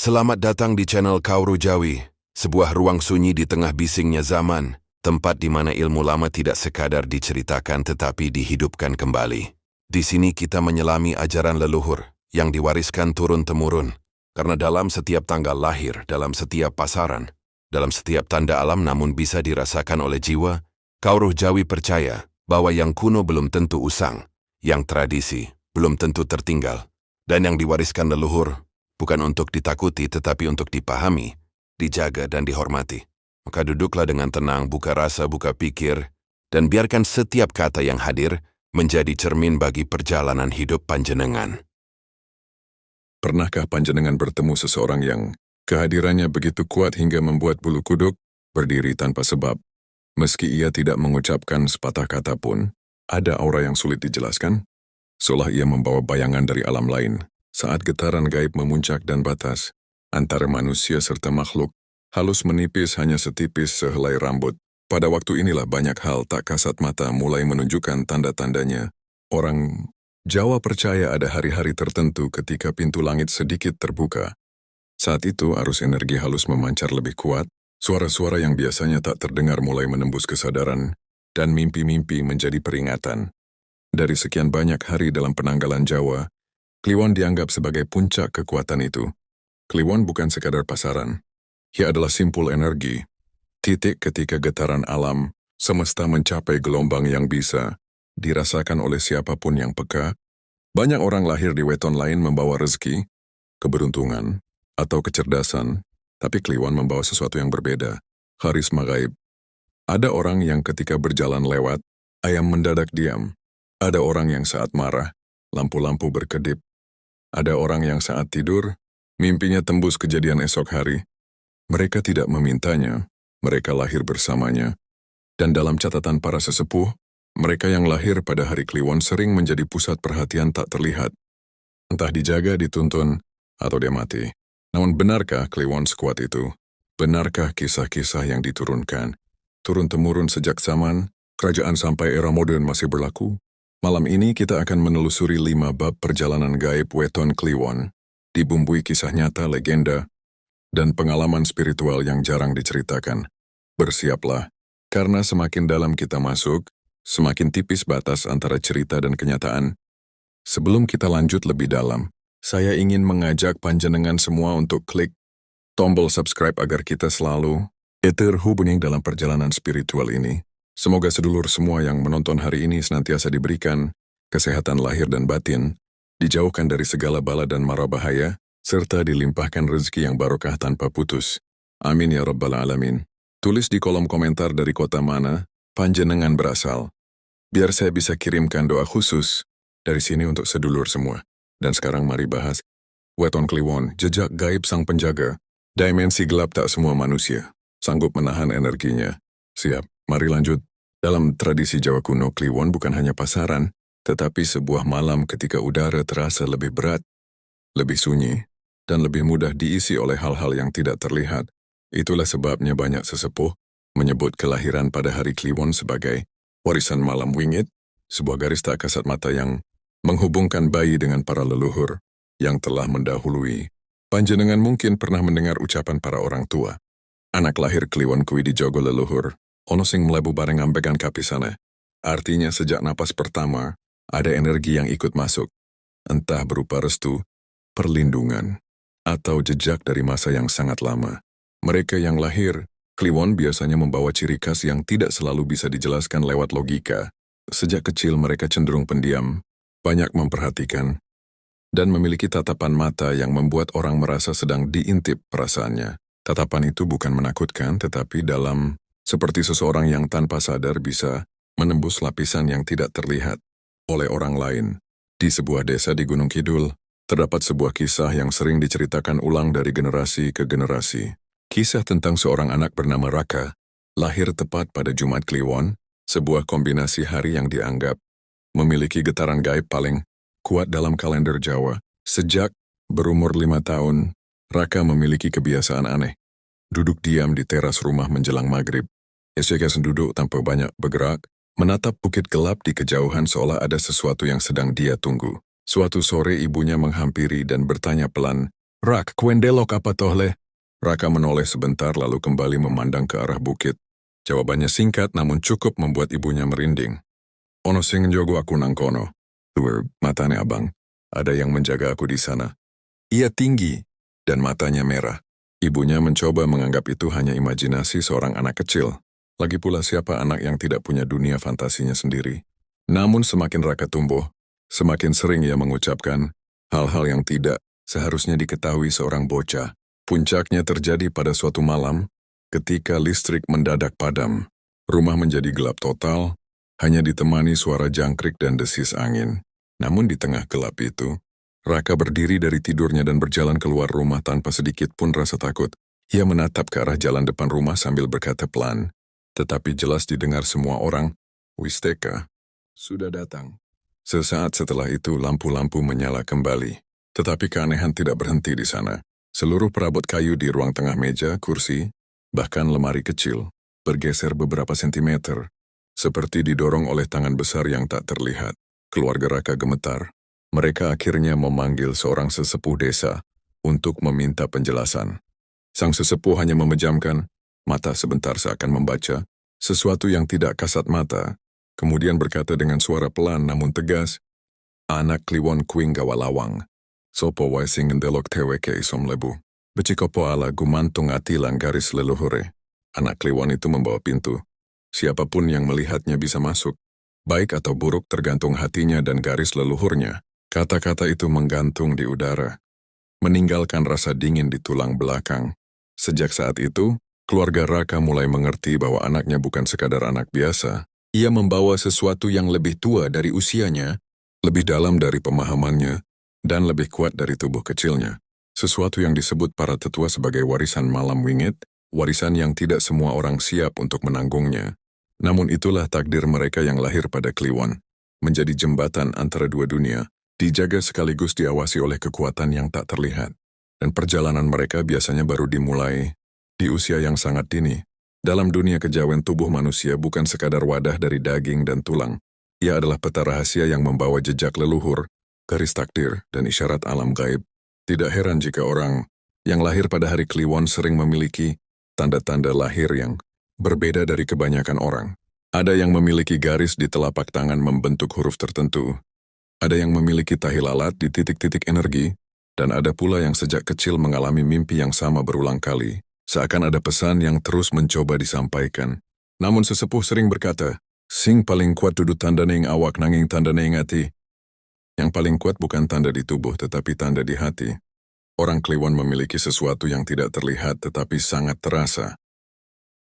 Selamat datang di channel Kauru Jawi, sebuah ruang sunyi di tengah bisingnya zaman, tempat di mana ilmu lama tidak sekadar diceritakan tetapi dihidupkan kembali. Di sini kita menyelami ajaran leluhur yang diwariskan turun-temurun, karena dalam setiap tanggal lahir, dalam setiap pasaran, dalam setiap tanda alam namun bisa dirasakan oleh jiwa, Kauru Jawi percaya bahwa yang kuno belum tentu usang, yang tradisi belum tentu tertinggal, dan yang diwariskan leluhur bukan untuk ditakuti tetapi untuk dipahami, dijaga dan dihormati. Maka duduklah dengan tenang, buka rasa, buka pikir, dan biarkan setiap kata yang hadir menjadi cermin bagi perjalanan hidup panjenengan. Pernahkah panjenengan bertemu seseorang yang kehadirannya begitu kuat hingga membuat bulu kuduk berdiri tanpa sebab? Meski ia tidak mengucapkan sepatah kata pun, ada aura yang sulit dijelaskan, seolah ia membawa bayangan dari alam lain. Saat getaran gaib memuncak dan batas antara manusia serta makhluk halus menipis hanya setipis sehelai rambut. Pada waktu inilah banyak hal tak kasat mata mulai menunjukkan tanda-tandanya. Orang Jawa percaya ada hari-hari tertentu ketika pintu langit sedikit terbuka. Saat itu arus energi halus memancar lebih kuat, suara-suara yang biasanya tak terdengar mulai menembus kesadaran, dan mimpi-mimpi menjadi peringatan. Dari sekian banyak hari dalam penanggalan Jawa, Kliwon dianggap sebagai puncak kekuatan itu. Kliwon bukan sekadar pasaran. Ia adalah simpul energi. Titik ketika getaran alam, semesta mencapai gelombang yang bisa dirasakan oleh siapapun yang peka. Banyak orang lahir di weton lain membawa rezeki, keberuntungan, atau kecerdasan, tapi Kliwon membawa sesuatu yang berbeda, karisma gaib. Ada orang yang ketika berjalan lewat, ayam mendadak diam. Ada orang yang saat marah, lampu-lampu berkedip. Ada orang yang saat tidur, mimpinya tembus kejadian esok hari. Mereka tidak memintanya, mereka lahir bersamanya. Dan dalam catatan para sesepuh, mereka yang lahir pada hari Kliwon sering menjadi pusat perhatian tak terlihat. Entah dijaga, dituntun, atau dia mati. Namun benarkah Kliwon sekuat itu? Benarkah kisah-kisah yang diturunkan, turun-temurun sejak zaman, kerajaan sampai era modern masih berlaku? Malam ini kita akan menelusuri 5 bab perjalanan gaib weton Kliwon, dibumbui kisah nyata, legenda, dan pengalaman spiritual yang jarang diceritakan. Bersiaplah, karena semakin dalam kita masuk, semakin tipis batas antara cerita dan kenyataan. Sebelum kita lanjut lebih dalam, saya ingin mengajak panjenengan semua untuk klik tombol subscribe agar kita selalu terhubung dalam perjalanan spiritual ini. Semoga sedulur semua yang menonton hari ini senantiasa diberikan kesehatan lahir dan batin, dijauhkan dari segala bala dan mara bahaya, serta dilimpahkan rezeki yang barokah tanpa putus. Amin ya rabbal alamin. Tulis di kolom komentar dari kota mana panjenengan berasal, biar saya bisa kirimkan doa khusus dari sini untuk sedulur semua. Dan sekarang mari bahas weton Kliwon, jejak gaib sang penjaga. Dimensi gelap tak semua manusia sanggup menahan energinya. Siap. Mari lanjut. Dalam tradisi Jawa kuno, Kliwon bukan hanya pasaran, tetapi sebuah malam ketika udara terasa lebih berat, lebih sunyi, dan lebih mudah diisi oleh hal-hal yang tidak terlihat. Itulah sebabnya banyak sesepuh menyebut kelahiran pada hari Kliwon sebagai warisan malam wingit, sebuah garis tak kasat mata yang menghubungkan bayi dengan para leluhur yang telah mendahului. Panjenengan mungkin pernah mendengar ucapan para orang tua. Anak lahir Kliwon kuwi dijogo leluhur, ono sing mlebu bareng ambekan kapisane. Artinya sejak napas pertama, ada energi yang ikut masuk. Entah berupa restu, perlindungan, atau jejak dari masa yang sangat lama. Mereka yang lahir, Kliwon biasanya membawa ciri khas yang tidak selalu bisa dijelaskan lewat logika. Sejak kecil mereka cenderung pendiam, banyak memperhatikan, dan memiliki tatapan mata yang membuat orang merasa sedang diintip perasaannya. Tatapan itu bukan menakutkan, tetapi dalam seperti seseorang yang tanpa sadar bisa menembus lapisan yang tidak terlihat oleh orang lain. Di sebuah desa di Gunung Kidul, terdapat sebuah kisah yang sering diceritakan ulang dari generasi ke generasi. Kisah tentang seorang anak bernama Raka, lahir tepat pada Jumat Kliwon, sebuah kombinasi hari yang dianggap memiliki getaran gaib paling kuat dalam kalender Jawa. Sejak berumur 5 tahun, Raka memiliki kebiasaan aneh. Duduk diam di teras rumah menjelang maghrib. Esok duduk tanpa banyak bergerak, menatap bukit gelap di kejauhan seolah ada sesuatu yang sedang dia tunggu. Suatu sore ibunya menghampiri dan bertanya pelan, Rak, kuendelok apa tohle? Raka menoleh sebentar lalu kembali memandang ke arah bukit. Jawabannya singkat namun cukup membuat ibunya merinding. Ono sing njogo aku nang kono. Tuer, matanya abang. Ada yang menjaga aku di sana. Ia tinggi dan matanya merah. Ibunya mencoba menganggap itu hanya imajinasi seorang anak kecil. Lagi pula siapa anak yang tidak punya dunia fantasinya sendiri. Namun semakin Raka tumbuh, semakin sering ia mengucapkan hal-hal yang tidak seharusnya diketahui seorang bocah. Puncaknya terjadi pada suatu malam ketika listrik mendadak padam. Rumah menjadi gelap total, hanya ditemani suara jangkrik dan desis angin. Namun di tengah gelap itu, Raka berdiri dari tidurnya dan berjalan keluar rumah tanpa sedikit pun rasa takut. Ia menatap ke arah jalan depan rumah sambil berkata pelan, tetapi jelas didengar semua orang, Wisteka sudah datang. Sesaat setelah itu lampu-lampu menyala kembali. Tetapi keanehan tidak berhenti di sana. Seluruh perabot kayu di ruang tengah meja, kursi, bahkan lemari kecil, bergeser beberapa sentimeter, seperti didorong oleh tangan besar yang tak terlihat. Keluarga Raka gemetar. Mereka akhirnya memanggil seorang sesepuh desa untuk meminta penjelasan. Sang sesepuh hanya memejamkan mata sebentar seakan membaca sesuatu yang tidak kasat mata, kemudian berkata dengan suara pelan namun tegas, "Anak Kliwon kuing gawalawang. Sopo wae sing ngendelok teweke isom lebu. Becikopo ala gumantung atilang garis leluhure." Anak Kliwon itu membawa pintu. Siapapun yang melihatnya bisa masuk. Baik atau buruk tergantung hatinya dan garis leluhurnya. Kata-kata itu menggantung di udara, meninggalkan rasa dingin di tulang belakang. Sejak saat itu, keluarga Raka mulai mengerti bahwa anaknya bukan sekadar anak biasa. Ia membawa sesuatu yang lebih tua dari usianya, lebih dalam dari pemahamannya, dan lebih kuat dari tubuh kecilnya. Sesuatu yang disebut para tetua sebagai warisan malam wingit, warisan yang tidak semua orang siap untuk menanggungnya. Namun itulah takdir mereka yang lahir pada Kliwon, menjadi jembatan antara dua dunia, dijaga sekaligus diawasi oleh kekuatan yang tak terlihat. Dan perjalanan mereka biasanya baru dimulai di usia yang sangat dini. Dalam dunia kejawen tubuh manusia bukan sekadar wadah dari daging dan tulang. Ia adalah peta rahasia yang membawa jejak leluhur, garis takdir, dan isyarat alam gaib. Tidak heran jika orang yang lahir pada hari Kliwon sering memiliki tanda-tanda lahir yang berbeda dari kebanyakan orang. Ada yang memiliki garis di telapak tangan membentuk huruf tertentu. Ada yang memiliki tahi lalat di titik-titik energi, dan ada pula yang sejak kecil mengalami mimpi yang sama berulang kali, seakan ada pesan yang terus mencoba disampaikan. Namun sesepuh sering berkata, "Sing paling kuat duduk tanda ning awak nanging tanda ning hati." Yang paling kuat bukan tanda di tubuh tetapi tanda di hati. Orang Kliwon memiliki sesuatu yang tidak terlihat tetapi sangat terasa.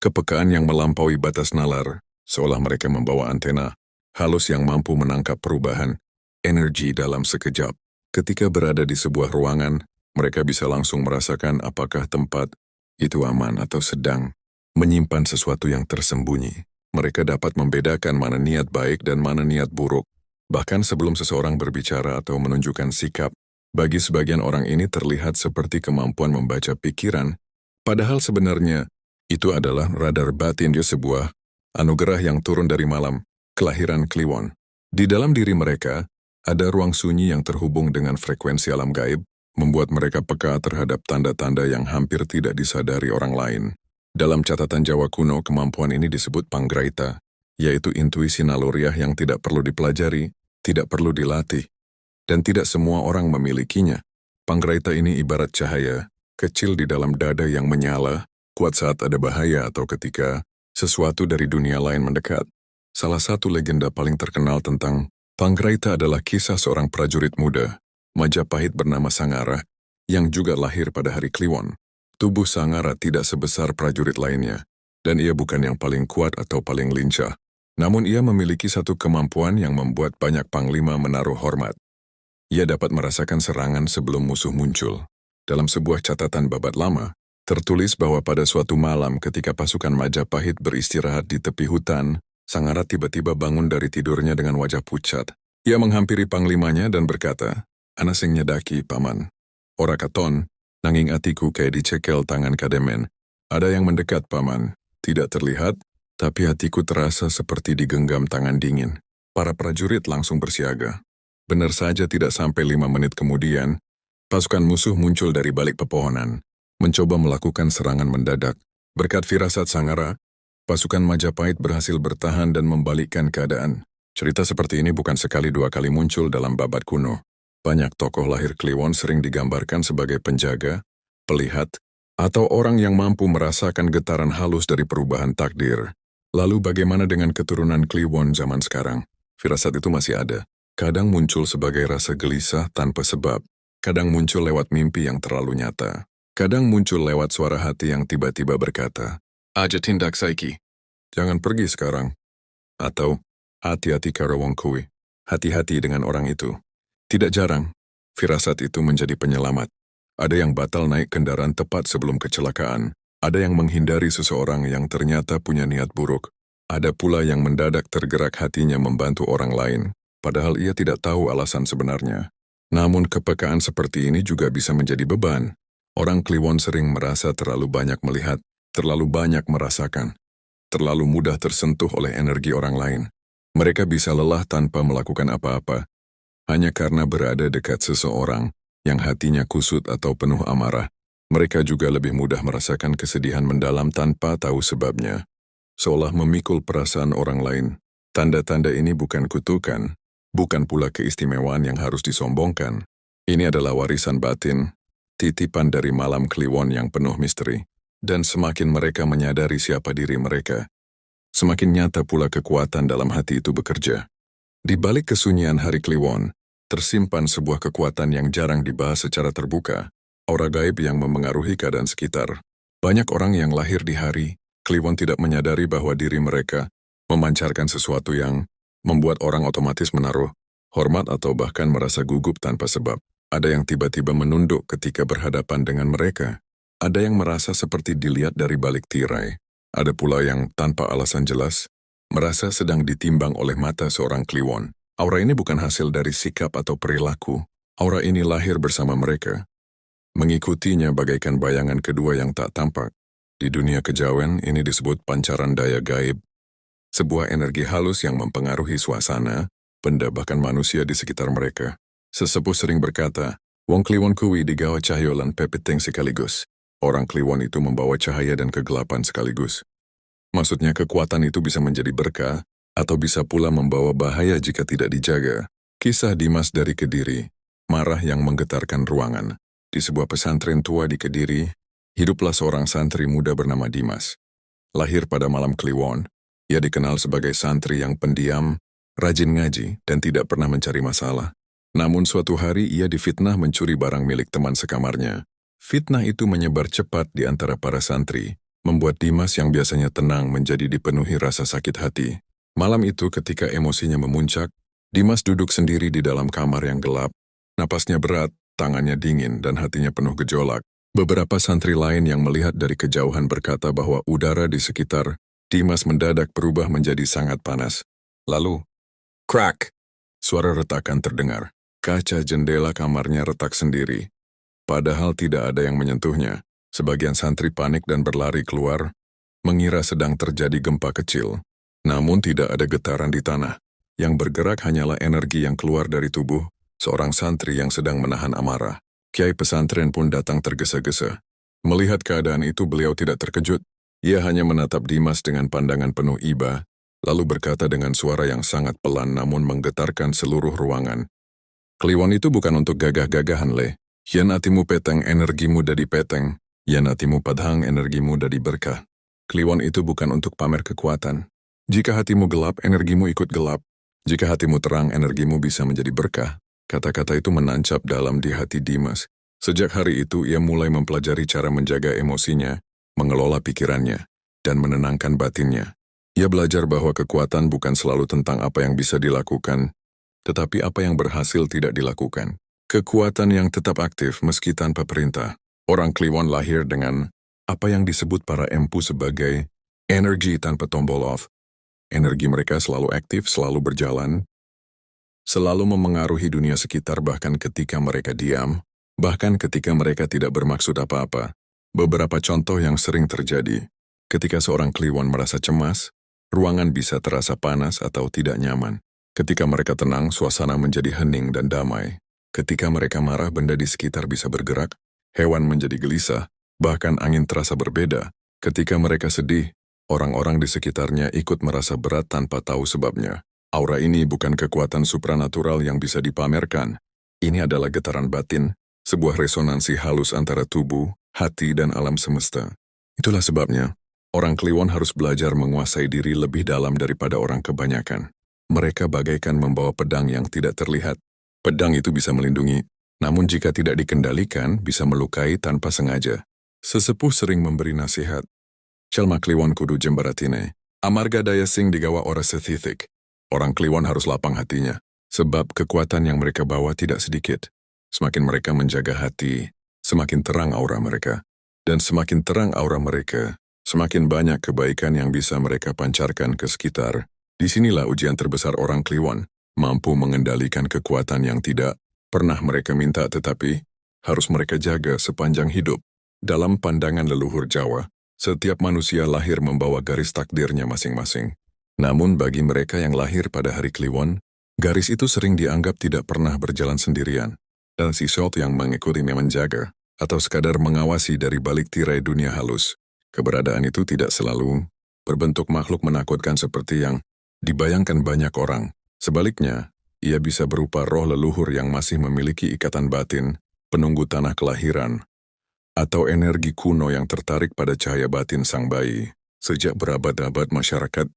Kepekaan yang melampaui batas nalar, seolah mereka membawa antena halus yang mampu menangkap perubahan energi dalam sekejap. Ketika berada di sebuah ruangan, mereka bisa langsung merasakan apakah tempat itu aman atau sedang menyimpan sesuatu yang tersembunyi. Mereka dapat membedakan mana niat baik dan mana niat buruk, bahkan sebelum seseorang berbicara atau menunjukkan sikap. Bagi sebagian orang ini terlihat seperti kemampuan membaca pikiran, padahal sebenarnya itu adalah radar batin di sebuah anugerah yang turun dari malam, kelahiran Kliwon. Di dalam diri mereka, ada ruang sunyi yang terhubung dengan frekuensi alam gaib, membuat mereka peka terhadap tanda-tanda yang hampir tidak disadari orang lain. Dalam catatan Jawa kuno, kemampuan ini disebut panggraita, yaitu intuisi naluriah yang tidak perlu dipelajari, tidak perlu dilatih, dan tidak semua orang memilikinya. Panggraita ini ibarat cahaya, kecil di dalam dada yang menyala, kuat saat ada bahaya atau ketika sesuatu dari dunia lain mendekat. Salah satu legenda paling terkenal tentang Panggraita adalah kisah seorang prajurit muda, Majapahit bernama Sangara, yang juga lahir pada hari Kliwon. Tubuh Sangara tidak sebesar prajurit lainnya, dan ia bukan yang paling kuat atau paling lincah. Namun ia memiliki satu kemampuan yang membuat banyak panglima menaruh hormat. Ia dapat merasakan serangan sebelum musuh muncul. Dalam sebuah catatan babat lama, tertulis bahwa pada suatu malam ketika pasukan Majapahit beristirahat di tepi hutan, Sangara tiba-tiba bangun dari tidurnya dengan wajah pucat. Ia menghampiri panglimanya dan berkata, "Ana sing nyedaki, paman. Ora katon, nanging atiku kayak dicekel tangan kademen. Ada yang mendekat, paman. Tidak terlihat, tapi hatiku terasa seperti digenggam tangan dingin." Para prajurit langsung bersiaga. Benar saja tidak sampai 5 menit kemudian, Pasukan musuh muncul dari balik pepohonan, mencoba melakukan serangan mendadak. Berkat firasat Sangara, pasukan Majapahit berhasil bertahan dan membalikkan keadaan. Cerita seperti ini bukan sekali dua kali muncul dalam babat kuno. Banyak tokoh lahir Kliwon sering digambarkan sebagai penjaga, pelihat, atau orang yang mampu merasakan getaran halus dari perubahan takdir. Lalu bagaimana dengan keturunan Kliwon zaman sekarang? Firasat itu masih ada. Kadang muncul sebagai rasa gelisah tanpa sebab. Kadang muncul lewat mimpi yang terlalu nyata. Kadang muncul lewat suara hati yang tiba-tiba berkata, "Aja tindak saiki. Jangan pergi sekarang." Atau, "Hati-hati karo wong kuwi." Hati-hati dengan orang itu. Tidak jarang, firasat itu menjadi penyelamat. Ada yang batal naik kendaraan tepat sebelum kecelakaan. Ada yang menghindari seseorang yang ternyata punya niat buruk. Ada pula yang mendadak tergerak hatinya membantu orang lain, padahal ia tidak tahu alasan sebenarnya. Namun kepekaan seperti ini juga bisa menjadi beban. Orang Kliwon sering merasa terlalu banyak melihat, terlalu banyak merasakan, terlalu mudah tersentuh oleh energi orang lain. Mereka bisa lelah tanpa melakukan apa-apa, hanya karena berada dekat seseorang yang hatinya kusut atau penuh amarah. Mereka juga lebih mudah merasakan kesedihan mendalam tanpa tahu sebabnya, seolah memikul perasaan orang lain. Tanda-tanda ini bukan kutukan, bukan pula keistimewaan yang harus disombongkan. Ini adalah warisan batin, titipan dari malam Kliwon yang penuh misteri. Dan semakin mereka menyadari siapa diri mereka, semakin nyata pula kekuatan dalam hati itu bekerja. Di balik kesunyian hari Kliwon, tersimpan sebuah kekuatan yang jarang dibahas secara terbuka, aura gaib yang memengaruhi keadaan sekitar. Banyak orang yang lahir di hari Kliwon tidak menyadari bahwa diri mereka memancarkan sesuatu yang membuat orang otomatis menaruh hormat atau bahkan merasa gugup tanpa sebab. Ada yang tiba-tiba menunduk ketika berhadapan dengan mereka. Ada yang merasa seperti dilihat dari balik tirai. Ada pula yang tanpa alasan jelas merasa sedang ditimbang oleh mata seorang Kliwon. Aura ini bukan hasil dari sikap atau perilaku. Aura ini lahir bersama mereka. Mengikutinya bagaikan bayangan kedua yang tak tampak. Di dunia kejawen ini disebut pancaran daya gaib. Sebuah energi halus yang mempengaruhi suasana, benda bahkan manusia di sekitar mereka. Sesepuh sering berkata, "Wong Kliwon kuwi digawa cahyo lan pepeting sekaligus." Orang Kliwon itu membawa cahaya dan kegelapan sekaligus. Maksudnya kekuatan itu bisa menjadi berkah, atau bisa pula membawa bahaya jika tidak dijaga. Kisah Dimas dari Kediri, marah yang menggetarkan ruangan. Di sebuah pesantren tua di Kediri, hiduplah seorang santri muda bernama Dimas. Lahir pada malam Kliwon, ia dikenal sebagai santri yang pendiam, rajin ngaji, dan tidak pernah mencari masalah. Namun suatu hari ia difitnah mencuri barang milik teman sekamarnya. Fitnah itu menyebar cepat di antara para santri, membuat Dimas yang biasanya tenang menjadi dipenuhi rasa sakit hati. Malam itu ketika emosinya memuncak, Dimas duduk sendiri di dalam kamar yang gelap. Napasnya berat, tangannya dingin, dan hatinya penuh gejolak. Beberapa santri lain yang melihat dari kejauhan berkata bahwa udara di sekitar Dimas mendadak berubah menjadi sangat panas. Lalu, crack! Suara retakan terdengar. Kaca jendela kamarnya retak sendiri. Padahal tidak ada yang menyentuhnya. Sebagian santri panik dan berlari keluar, mengira sedang terjadi gempa kecil. Namun tidak ada getaran di tanah. Yang bergerak hanyalah energi yang keluar dari tubuh seorang santri yang sedang menahan amarah. Kiai pesantren pun datang tergesa-gesa. Melihat keadaan itu beliau tidak terkejut. Ia hanya menatap Dimas dengan pandangan penuh iba, lalu berkata dengan suara yang sangat pelan namun menggetarkan seluruh ruangan. Kliwon itu bukan untuk gagah-gagahan le. Yen hatimu peteng energimu dari peteng. Yen hatimu padhang energimu dari berkah. Kliwon itu bukan untuk pamer kekuatan. Jika hatimu gelap, energimu ikut gelap. Jika hatimu terang, energimu bisa menjadi berkah. Kata-kata itu menancap dalam di hati Dimas. Sejak hari itu, ia mulai mempelajari cara menjaga emosinya, mengelola pikirannya, dan menenangkan batinnya. Ia belajar bahwa kekuatan bukan selalu tentang apa yang bisa dilakukan, tetapi apa yang berhasil tidak dilakukan. Kekuatan yang tetap aktif meski tanpa perintah. Orang Kliwon lahir dengan apa yang disebut para empu sebagai energi tanpa tombol off. Energi mereka selalu aktif, selalu berjalan, selalu memengaruhi dunia sekitar bahkan ketika mereka diam, bahkan ketika mereka tidak bermaksud apa-apa. Beberapa contoh yang sering terjadi. Ketika seorang Kliwon merasa cemas, ruangan bisa terasa panas atau tidak nyaman. Ketika mereka tenang, suasana menjadi hening dan damai. Ketika mereka marah, benda di sekitar bisa bergerak, hewan menjadi gelisah, bahkan angin terasa berbeda. Ketika mereka sedih, orang-orang di sekitarnya ikut merasa berat tanpa tahu sebabnya. Aura ini bukan kekuatan supranatural yang bisa dipamerkan. Ini adalah getaran batin, sebuah resonansi halus antara tubuh, hati, dan alam semesta. Itulah sebabnya, orang Kliwon harus belajar menguasai diri lebih dalam daripada orang kebanyakan. Mereka bagaikan membawa pedang yang tidak terlihat. Pedang itu bisa melindungi, namun jika tidak dikendalikan, bisa melukai tanpa sengaja. Sesepuh sering memberi nasihat. Shalma Kliwon kudu jembaratine. Amarga daya sing digawa ora sethithik. Orang Kliwon harus lapang hatinya, sebab kekuatan yang mereka bawa tidak sedikit. Semakin mereka menjaga hati, semakin terang aura mereka. Dan semakin terang aura mereka, semakin banyak kebaikan yang bisa mereka pancarkan ke sekitar. Disinilah ujian terbesar orang Kliwon, mampu mengendalikan kekuatan yang tidak pernah mereka minta tetapi harus mereka jaga sepanjang hidup. Dalam pandangan leluhur Jawa, setiap manusia lahir membawa garis takdirnya masing-masing. Namun bagi mereka yang lahir pada hari Kliwon, garis itu sering dianggap tidak pernah berjalan sendirian, dan sesuatu yang mengikuti menjaga, atau sekadar mengawasi dari balik tirai dunia halus. Keberadaan itu tidak selalu berbentuk makhluk menakutkan seperti yang dibayangkan banyak orang. Sebaliknya, ia bisa berupa roh leluhur yang masih memiliki ikatan batin, penunggu tanah kelahiran, atau energi kuno yang tertarik pada cahaya batin sang bayi. Sejak berabad-abad masyarakat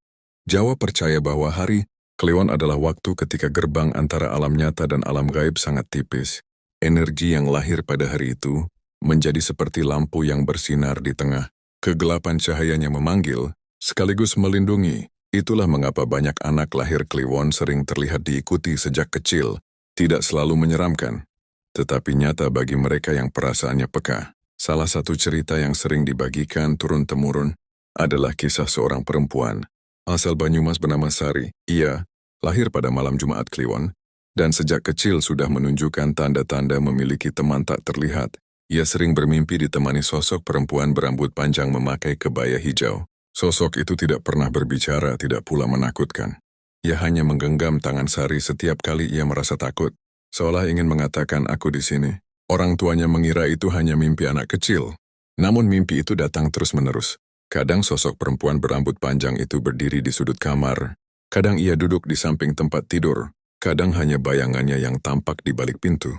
Jawa percaya bahwa hari Kliwon adalah waktu ketika gerbang antara alam nyata dan alam gaib sangat tipis. Energi yang lahir pada hari itu menjadi seperti lampu yang bersinar di tengah. Kegelapan cahayanya memanggil, sekaligus melindungi. Itulah mengapa banyak anak lahir Kliwon sering terlihat diikuti sejak kecil. Tidak selalu menyeramkan, tetapi nyata bagi mereka yang perasaannya peka. Salah satu cerita yang sering dibagikan turun-temurun adalah kisah seorang perempuan asal Banyumas bernama Sari. Ia lahir pada malam Jumat Kliwon, dan sejak kecil sudah menunjukkan tanda-tanda memiliki teman tak terlihat. Ia sering bermimpi ditemani sosok perempuan berambut panjang memakai kebaya hijau. Sosok itu tidak pernah berbicara, tidak pula menakutkan. Ia hanya menggenggam tangan Sari setiap kali ia merasa takut, seolah ingin mengatakan aku di sini. Orang tuanya mengira itu hanya mimpi anak kecil. Namun mimpi itu datang terus-menerus. Kadang sosok perempuan berambut panjang itu berdiri di sudut kamar. Kadang ia duduk di samping tempat tidur. Kadang hanya bayangannya yang tampak di balik pintu.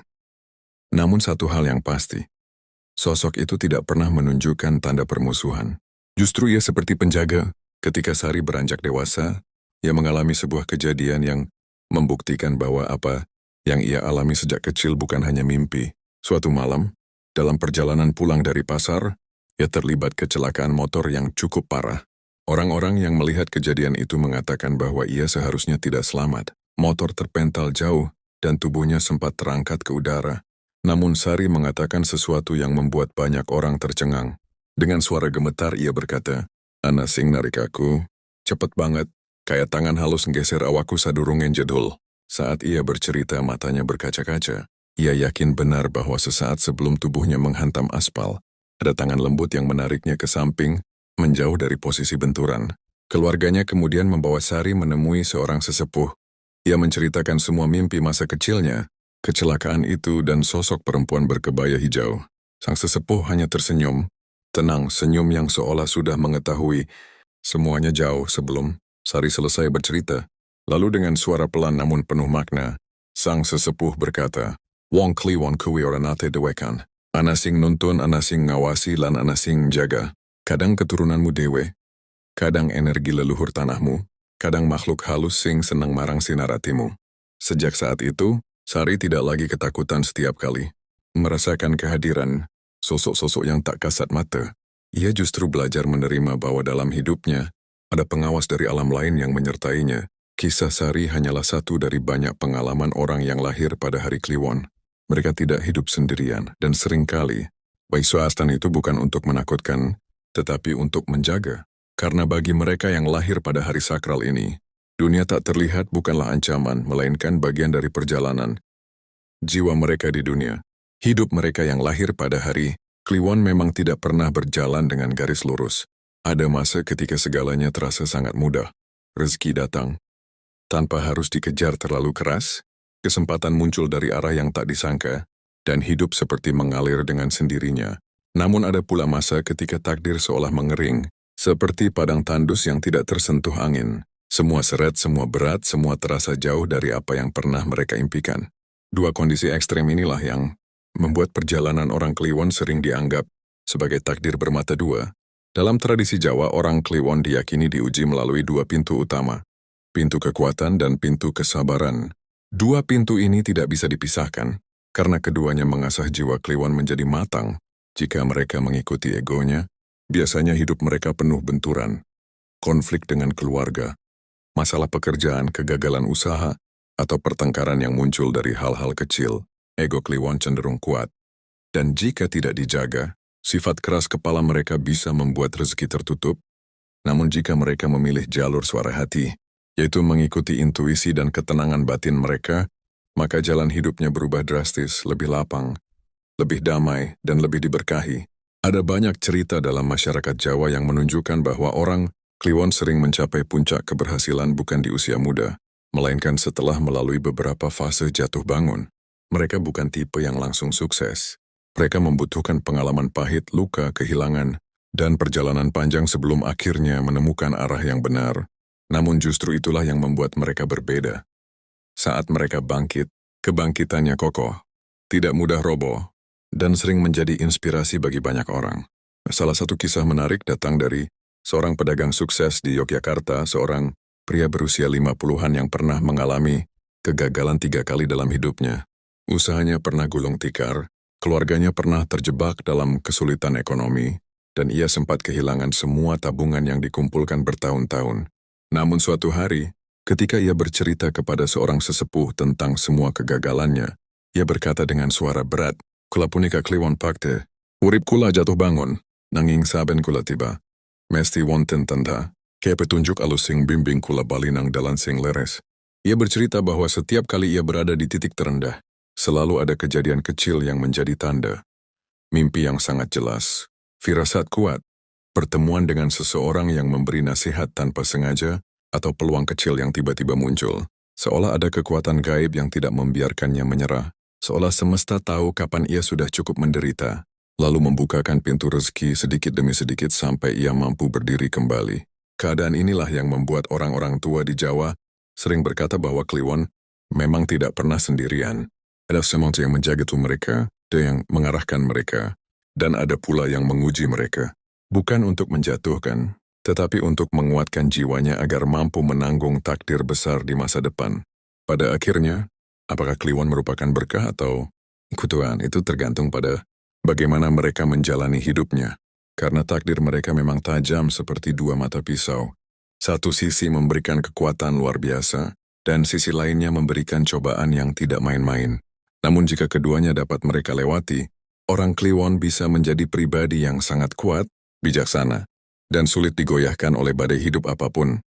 Namun satu hal yang pasti, sosok itu tidak pernah menunjukkan tanda permusuhan. Justru ia seperti penjaga. Ketika Sari beranjak dewasa, ia mengalami sebuah kejadian yang membuktikan bahwa apa yang ia alami sejak kecil bukan hanya mimpi. Suatu malam, dalam perjalanan pulang dari pasar, ia terlibat kecelakaan motor yang cukup parah. Orang-orang yang melihat kejadian itu mengatakan bahwa ia seharusnya tidak selamat. Motor terpental jauh dan tubuhnya sempat terangkat ke udara. Namun Sari mengatakan sesuatu yang membuat banyak orang tercengang. Dengan suara gemetar ia berkata, "Ana sing narik aku, cepet banget, kayak tangan halus nggeser awakku sadurungen jedul." Saat ia bercerita matanya berkaca-kaca. Ia yakin benar bahwa sesaat sebelum tubuhnya menghantam aspal, ada tangan lembut yang menariknya ke samping, menjauh dari posisi benturan. Keluarganya kemudian membawa Sari menemui seorang sesepuh. Ia menceritakan semua mimpi masa kecilnya, kecelakaan itu dan sosok perempuan berkebaya hijau. Sang sesepuh hanya tersenyum, tenang, senyum yang seolah sudah mengetahui semuanya jauh sebelum Sari selesai bercerita. Lalu dengan suara pelan namun penuh makna, sang sesepuh berkata, "Wong Kliwon kuwi ora nate dewekan. Ana sing nuntun, ana sing ngawasi, lan ana sing jaga. Kadang keturunanmu dewe, kadang energi leluhur tanahmu, kadang makhluk halus sing senang marang sinar hatimu." Sejak saat itu, Sari tidak lagi ketakutan setiap kali merasakan kehadiran sosok-sosok yang tak kasat mata. Ia justru belajar menerima bahwa dalam hidupnya ada pengawas dari alam lain yang menyertainya. Kisah Sari hanyalah satu dari banyak pengalaman orang yang lahir pada hari Kliwon. Mereka tidak hidup sendirian, dan seringkali, Waiswastan itu bukan untuk menakutkan, tetapi untuk menjaga. Karena bagi mereka yang lahir pada hari sakral ini, dunia tak terlihat bukanlah ancaman, melainkan bagian dari perjalanan jiwa mereka di dunia. Hidup mereka yang lahir pada hari Kliwon memang tidak pernah berjalan dengan garis lurus. Ada masa ketika segalanya terasa sangat mudah. Rezeki datang tanpa harus dikejar terlalu keras, Kesempatan muncul dari arah yang tak disangka, dan hidup seperti mengalir dengan sendirinya. Namun ada pula masa ketika takdir seolah mengering, seperti padang tandus yang tidak tersentuh angin. Semua seret, semua berat, semua terasa jauh dari apa yang pernah mereka impikan. Dua kondisi ekstrem inilah yang membuat perjalanan orang Kliwon sering dianggap sebagai takdir bermata dua. Dalam tradisi Jawa, orang Kliwon diyakini diuji melalui dua pintu utama, pintu kekuatan dan pintu kesabaran. Dua pintu ini tidak bisa dipisahkan, karena keduanya mengasah jiwa Kliwon menjadi matang. Jika mereka mengikuti egonya, biasanya hidup mereka penuh benturan, konflik dengan keluarga, masalah pekerjaan, kegagalan usaha, atau pertengkaran yang muncul dari hal-hal kecil. Ego Kliwon cenderung kuat, dan jika tidak dijaga, sifat keras kepala mereka bisa membuat rezeki tertutup. Namun jika mereka memilih jalur suara hati, yaitu mengikuti intuisi dan ketenangan batin mereka, maka jalan hidupnya berubah drastis, lebih lapang, lebih damai, dan lebih diberkahi. Ada banyak cerita dalam masyarakat Jawa yang menunjukkan bahwa orang Kliwon sering mencapai puncak keberhasilan bukan di usia muda, melainkan setelah melalui beberapa fase jatuh bangun. Mereka bukan tipe yang langsung sukses. Mereka membutuhkan pengalaman pahit, luka, kehilangan, dan perjalanan panjang sebelum akhirnya menemukan arah yang benar. Namun justru itulah yang membuat mereka berbeda. Saat mereka bangkit, kebangkitannya kokoh, tidak mudah roboh, dan sering menjadi inspirasi bagi banyak orang. Salah satu kisah menarik datang dari seorang pedagang sukses di Yogyakarta, seorang pria berusia 50-an yang pernah mengalami kegagalan 3 kali dalam hidupnya. Usahanya pernah gulung tikar, keluarganya pernah terjebak dalam kesulitan ekonomi, dan ia sempat kehilangan semua tabungan yang dikumpulkan bertahun-tahun. Namun suatu hari, ketika ia bercerita kepada seorang sesepuh tentang semua kegagalannya, ia berkata dengan suara berat, "Kula punika Kliwon pakte, urip kula jatuh bangun, nanging saben kula tiba. Mesti wonten tanda, kaya petunjuk alus sing bimbing kula bali nang dalan sing leres." Ia bercerita bahwa setiap kali ia berada di titik terendah, selalu ada kejadian kecil yang menjadi tanda. Mimpi yang sangat jelas, firasat kuat, pertemuan dengan seseorang yang memberi nasihat tanpa sengaja, atau peluang kecil yang tiba-tiba muncul. Seolah ada kekuatan gaib yang tidak membiarkannya menyerah, seolah semesta tahu kapan ia sudah cukup menderita, lalu membukakan pintu rezeki sedikit demi sedikit sampai ia mampu berdiri kembali. Keadaan inilah yang membuat orang-orang tua di Jawa sering berkata bahwa Kliwon memang tidak pernah sendirian. Ada sesuatu yang menjaga mereka, ada yang mengarahkan mereka, dan ada pula yang menguji mereka. Bukan untuk menjatuhkan, tetapi untuk menguatkan jiwanya agar mampu menanggung takdir besar di masa depan. Pada akhirnya, apakah Kliwon merupakan berkah atau kutuan, itu tergantung pada bagaimana mereka menjalani hidupnya. Karena takdir mereka memang tajam seperti dua mata pisau. Satu sisi memberikan kekuatan luar biasa, dan sisi lainnya memberikan cobaan yang tidak main-main. Namun jika keduanya dapat mereka lewati, orang Kliwon bisa menjadi pribadi yang sangat kuat, bijaksana, dan sulit digoyahkan oleh badai hidup apapun.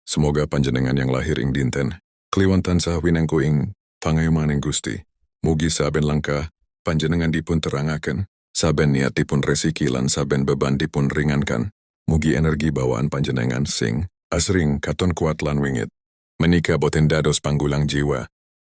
Semoga panjenengan yang lahir ing dinten, Kliwon tansah winengku ing pangayumaning Gusti. Mugi saben langkah panjenengan dipun terangaken, saben niat dipun resiki lan saben beban dipun ringankan. Mugi energi bawaan panjenengan sing asring katon kuat lan wingit. Menika boten dados panggulang jiwa,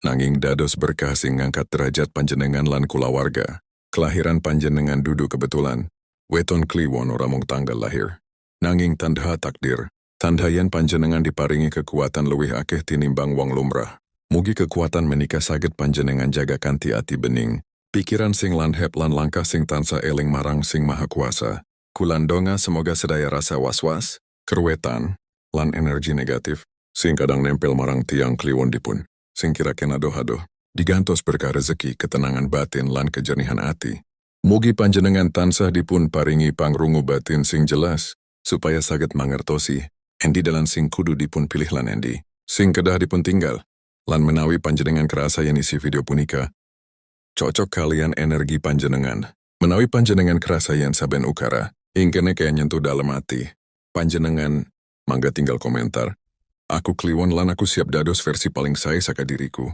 nanging dados berkah sing ngangkat derajat panjenengan lan kulawarga. Kelahiran panjenengan dudu kebetulan. Weton Kliwon ora mung tanggal lahir, nanging tandha takdir. Tandhayan panjenengan diparingi kekuatan luwih akeh tinimbang wong lumrah. Mugi kekuatan menika saged panjenengan jaga kanthi ati bening, pikiran sing landhep lan langkah sing tansah eling marang sing maha kuasa. Kulandonga semoga sedaya rasa was-was, keruwetan, lan energi negatif sing kadang nempel marang tiang Kliwon dipun, sing kira-kena adoh-adoh, digantos berkah rezeki, ketenangan batin lan kejernihan ati. Mugi panjenengan tansah dipun paringi pangrungu batin sing jelas, supaya saged mangertosi, endi dalan sing kudu dipun pilih lan endi, sing kedah dipun tinggal. Lan menawi panjenengan kerasa yen isi video punika, cocok kalian energi panjenengan. Menawi panjenengan kerasa yen saben ukara, ingkene kaya nyentuh dalem ati. Panjenengan, mangga tinggal komentar. Aku Kliwon lan aku siap dados versi paling sae saka diriku.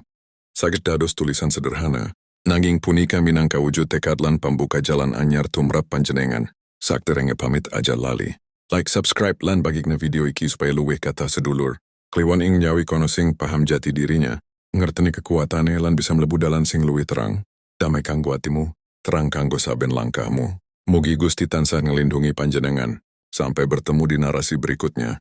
Saged dados tulisan sederhana, nanging punika minangka wujud tekad lan pambuka jalan anyar tumrap panjenengan. Sakderenge pamit aja lali. Like, subscribe lan bagigna video iki supaya luwih kata sedulur Kliwon ing nyawi kono sing paham jati dirinya. Ngerteni kekuatane lan bisa mlebu dalan sing luwih terang. Damai kanggo atimu, terang kanggo saben langkahmu. Mugi Gusti tansah ngelindungi panjenengan. Sampai bertemu di narasi berikutnya.